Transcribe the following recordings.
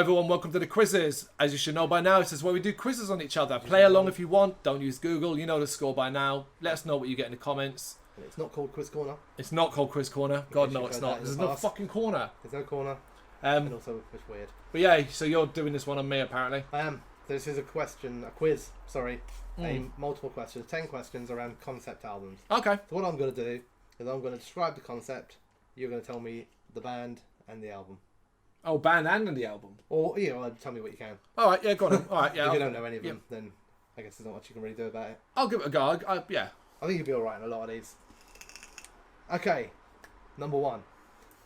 everyone, welcome to the quizzes. As you should know by now, this is where we do quizzes on each other. Play along if you want, don't use Google, you know the score by now. Let us know what you get in the comments. It's not called Quiz Corner. It's not called Quiz Corner. God, no, it's not. There's no fucking corner. There's no corner. And also, it's weird. But yeah, so you're doing this one on me, apparently. I am. This is a quiz, a multiple questions, 10 questions around concept albums. Okay. So what I'm going to do is I'm going to describe the concept, you're going to tell me the band and the album. Oh, band and the album? Or, tell me what you can. Alright, yeah, go on. Alright, yeah. If you don't know any of them, then I guess there's not much you can really do about it. I'll give it a go, yeah. I think you'll be alright in a lot of these. Okay, number 1.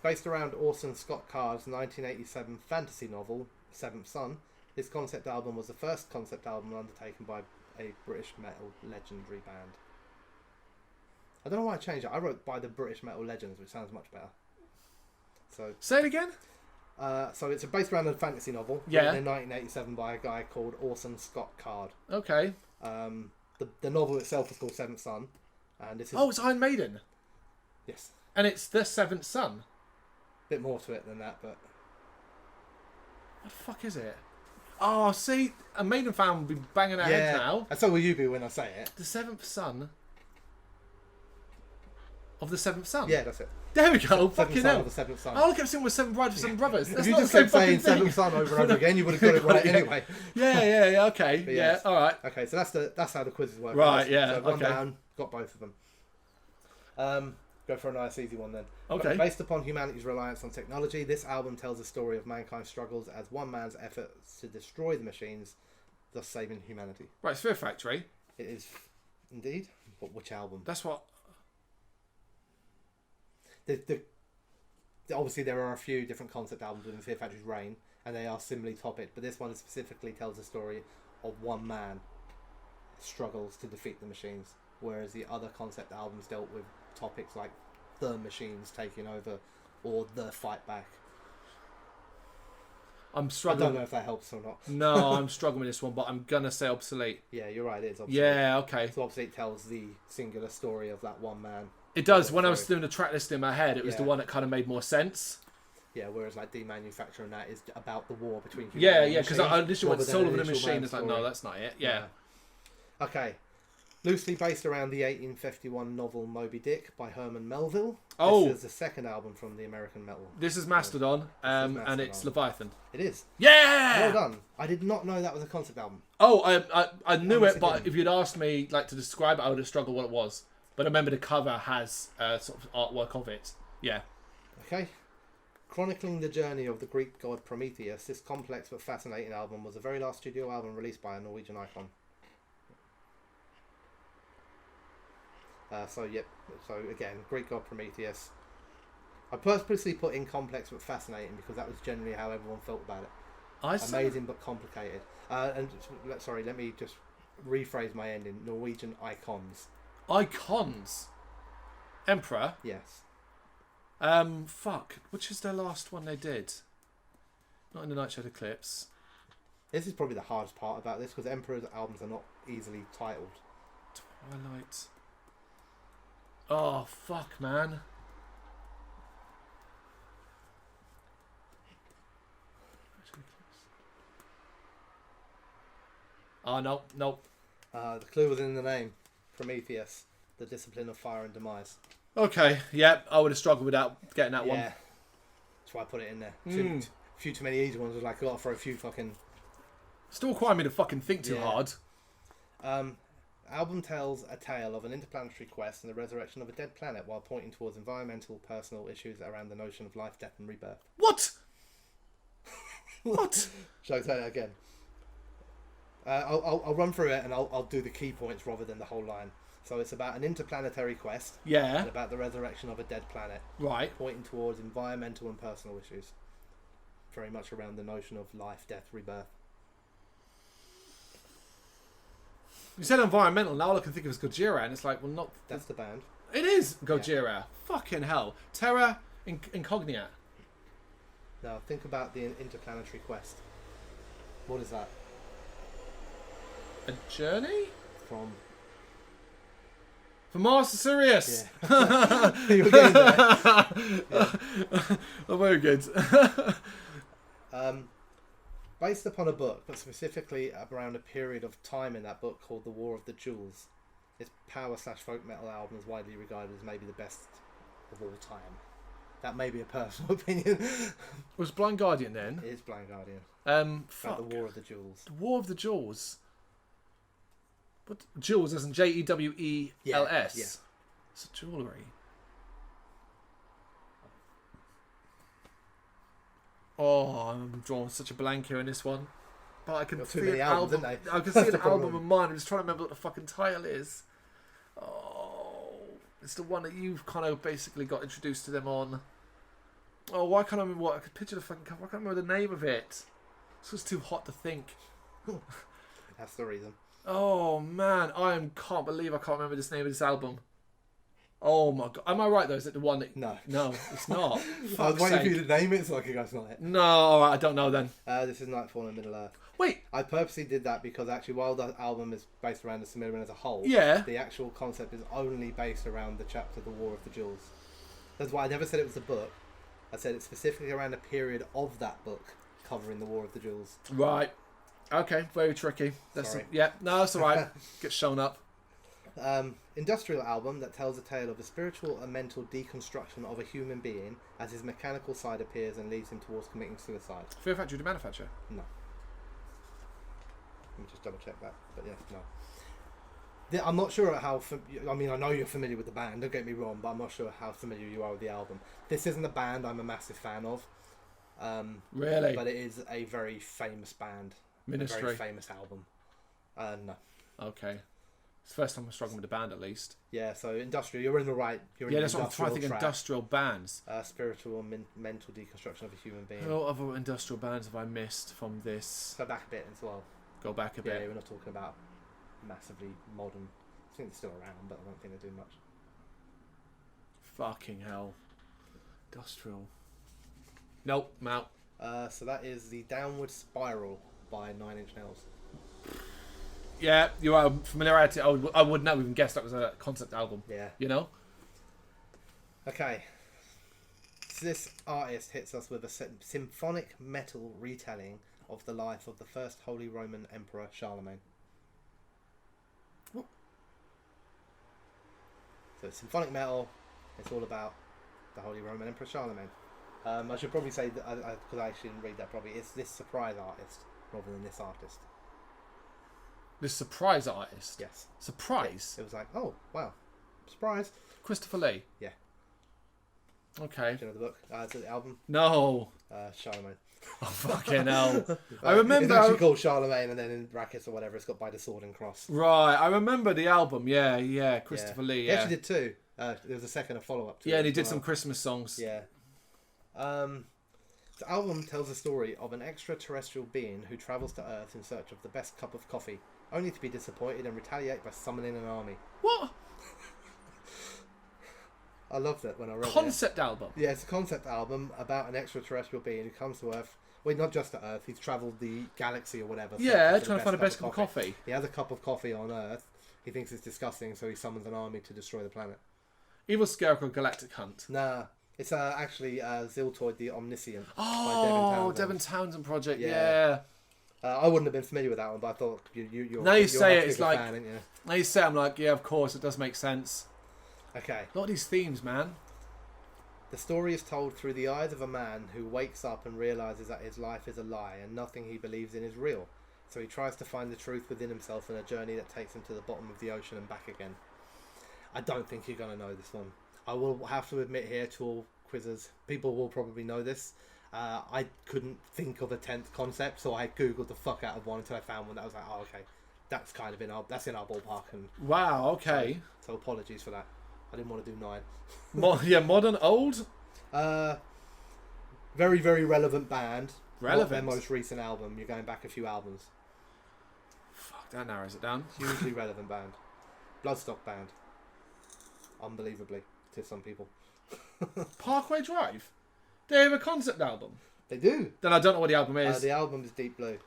Based around Orson Scott Card's 1987 fantasy novel, Seventh Son, this concept album was the first concept album undertaken by a British metal legendary band. I don't know why I changed it. I wrote by the British metal legends, which sounds much better. So say it again. So it's based around a fantasy novel written in 1987 by a guy called Orson Scott Card. Okay. The novel itself is called Seventh Son, and this is it's Iron Maiden. Yes. And it's the Seventh Son. Bit more to it than that, but what the fuck is it? Oh, see, a Maiden fan will be banging their heads now. And so will you be when I say it. The Seventh Son of the Seventh Son. Yeah, that's it. There we go. Fucking hell. The Seventh Son. I kept saying we're Seven Brides for Seven Brothers. That's if you not just the kept same saying fucking Seventh Son over and over again, you would have got it right anyway. Yeah. Okay. But yeah. All right. Okay, so that's how the quizzes work. Right. Yeah. So one down, got both of them. Go for a nice easy one then. Okay. Based upon humanity's reliance on technology, this album tells the story of mankind's struggles as one man's efforts to destroy the machines, thus saving humanity. Right, it's Fear Factory. It is indeed. But which album? That's what. Obviously, there are a few different concept albums within Fear Factory's reign, and they are similarly topic. But this one specifically tells the story of one man struggles to defeat the machines, whereas the other concept albums dealt with topics like the machines taking over or the fight back. I'm struggling. I don't know if that helps or not. No, I'm struggling with this one, but I'm gonna say obsolete. Yeah, you're right. It is obsolete. Yeah, okay. So obsolete tells the singular story of that one man. It does. When I was doing the track list in my head, it was the Yeah. one that kind of made more sense. Yeah, whereas like demanufacturing that is about the war between humans. Yeah, because I initially went Soul of the Machine. It's like, no, that's not it. Yeah. Okay. Loosely based around the 1851 novel Moby Dick by Herman Melville. Oh. This is the second album from the American metal. This is Mastodon, and it's Leviathan. It is. Yeah! Well done. I did not know that was a concept album. Oh, I knew it, but if you'd asked me like to describe it, I would have struggled what it was. But I remember the cover has sort of artwork of it. Yeah. Okay. Chronicling the journey of the Greek god Prometheus, this complex but fascinating album was the very last studio album released by a Norwegian icon. So again, Greek god Prometheus. I purposely put in complex but fascinating because that was generally how everyone felt about it. Amazing but complicated. Let me just rephrase my ending. Norwegian icons. Icons? Emperor? Yes. Fuck. Which is the last one they did? Not in the Nightshade Eclipse. This is probably the hardest part about this because Emperor's albums are not easily titled. Twilight. Oh, fuck, man. Oh, no. The clue was in the name. Prometheus, the discipline of fire and demise. Okay, yeah, I would have struggled with getting that one. Yeah, that's why I put it in there. Few too many easy ones. Was like, I got to throw a few fucking... Still requiring me to fucking think too hard. Album tells a tale of an interplanetary quest and the resurrection of a dead planet while pointing towards environmental, personal issues around the notion of life, death and rebirth. What? What? Shall I say that again? I'll run through it and I'll do the key points rather than the whole line. So it's about an interplanetary quest. Yeah. And about the resurrection of a dead planet. Right. Pointing towards environmental and personal issues. Very much around the notion of life, death, rebirth. You said environmental, now all I can think of is Gojira, and it's like, well, not... That's the band. It is Gojira. Yeah. Fucking hell. Terra Incognita. Now, think about the interplanetary quest. What is that? A journey? From Mars to Sirius. Yeah. You were getting there. Oh, very good. Based upon a book, but specifically around a period of time in that book called The War of the Jewels. Its power/folk metal album is widely regarded as maybe the best of all time. That may be a personal opinion. Was Blind Guardian then? It is Blind Guardian. Fuck. The War of the Jewels. The War of the Jewels. What? Jewels as in Jewels? Yeah. It's a jewellery. Oh, I'm drawing such a blank here in this one. But I can see an album. I can see an album in mind. I'm just trying to remember what the fucking title is. Oh, it's the one that you've kind of basically got introduced to them on. Oh, why can't I remember what? I could picture the fucking cover. I can't remember the name of it. It's just too hot to think. That's the reason. Oh man, can't believe I can't remember this name of this album. Oh my god, am I right though? Is it the one that? No, it's not. I was waiting for you to name it so I could go, it's not it. No, alright, I don't know then. This is Nightfall in Middle Earth. Wait, I purposely did that because actually, while the album is based around the Silmarillion as a whole, yeah, the actual concept is only based around the chapter "The War of the Jewels." That's why I never said it was a book. I said it's specifically around a period of that book covering the War of the Jewels. Right. Okay, very tricky. Sorry. No, that's alright. Gets shown up. Industrial album that tells a tale of the spiritual and mental deconstruction of a human being as his mechanical side appears and leads him towards committing suicide. Fear Factory to Manufacture? No. Let me just double check that. But yes, no. I'm not sure how... I mean, I know you're familiar with the band, don't get me wrong, but I'm not sure how familiar you are with the album. This isn't a band I'm a massive fan of. Really? But it is a very famous band. Ministry. A very famous album. No. Okay. It's the first time I'm struggling with the band, at least. Yeah, so industrial, you're in the right. That's what I'm trying to think. Track. Industrial bands. Spiritual and mental deconstruction of a human being. What other industrial bands have I missed from this? Go back a bit as well. Go back a bit. Yeah, we're not talking about massively modern. I think they're still around, but I don't think they're doing much. Fucking hell. Industrial. Nope, I'm out. So that is the Downward Spiral by 9 Inch Nails. Yeah, you are familiarity. I would never even guess that was a concept album. Yeah. You know? Okay. So this artist hits us with a symphonic metal retelling of the life of the first Holy Roman Emperor Charlemagne. What? So symphonic metal, it's all about the Holy Roman Emperor Charlemagne. I should probably say, that because I shouldn't read that probably, it's this surprise artist rather than this artist. This surprise artist? Yes. Surprise? Yeah. It was like, oh, wow. Surprise. Christopher Lee? Yeah. Okay. Do you know the book? It's the album? No. Charlemagne. Oh, fucking hell. I remember... It's actually called Charlemagne, and then in brackets or whatever, it's got by the sword and cross. Right. I remember the album. Yeah. Christopher Lee, He actually did two. There was a second, a follow-up to it. Yeah, and he did some Christmas songs. Yeah. The album tells the story of an extraterrestrial being who travels to Earth in search of the best cup of coffee, only to be disappointed and retaliate by summoning an army. What? I loved it when I read it. Concept album? Yeah, it's a concept album about an extraterrestrial being who comes to Earth. Well, not just to Earth, he's travelled the galaxy or whatever. Yeah, trying to find the best cup of coffee. He has a cup of coffee on Earth. He thinks it's disgusting, so he summons an army to destroy the planet. Evil Scarecrow Galactic Hunt. Nah. It's actually Ziltoid the Omniscient by Devin Townsend project, yeah. I wouldn't have been familiar with that one, but I thought you're now you say it, it's like... fan, aren't you? Now you say it, I'm like, yeah, of course, it does make sense. Okay. A lot of these themes, man. The story is told through the eyes of a man who wakes up and realises that his life is a lie and nothing he believes in is real. So he tries to find the truth within himself in a journey that takes him to the bottom of the ocean and back again. I don't think you're going to know this one. I will have to admit here to all quizzers, people will probably know this. I couldn't think of a 10th concept, so I googled the fuck out of one until I found one that was like, oh, okay, that's kind of in our ballpark. And wow, okay. So apologies for that. I didn't want to do 9. Modern, old. Very, very relevant band. Relevant. Not their most recent album. You're going back a few albums. Fuck, that narrows it down. Hugely relevant band. Bloodstock band. Unbelievably, to some people. Parkway Drive? They have a concept album? They do. Then I don't know what the album is. The album is Deep Blue.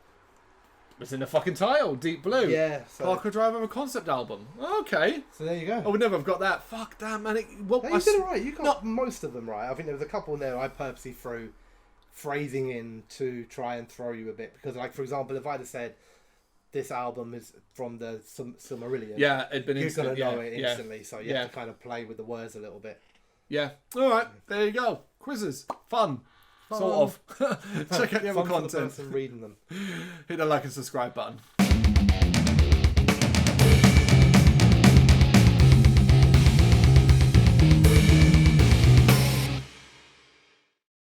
It's in the fucking title, Deep Blue. Yeah. So... Parkway Drive have a concept album. Okay. So there you go. I would never have got that. Fuck, damn, man. You did it right. You got most of them right. I think there was a couple in there I purposely threw phrasing in to try and throw you a bit. Because, like, for example, if I'd have said this album is from the Silmarillion, Yeah, it'd been you're going instant. to know it instantly. So you Yeah. have to kind of play with the words a little bit. Yeah. All right. There you go. Quizzes. Fun. Sort of. Check out the other Fun for the content. person reading them. Hit the like and subscribe button.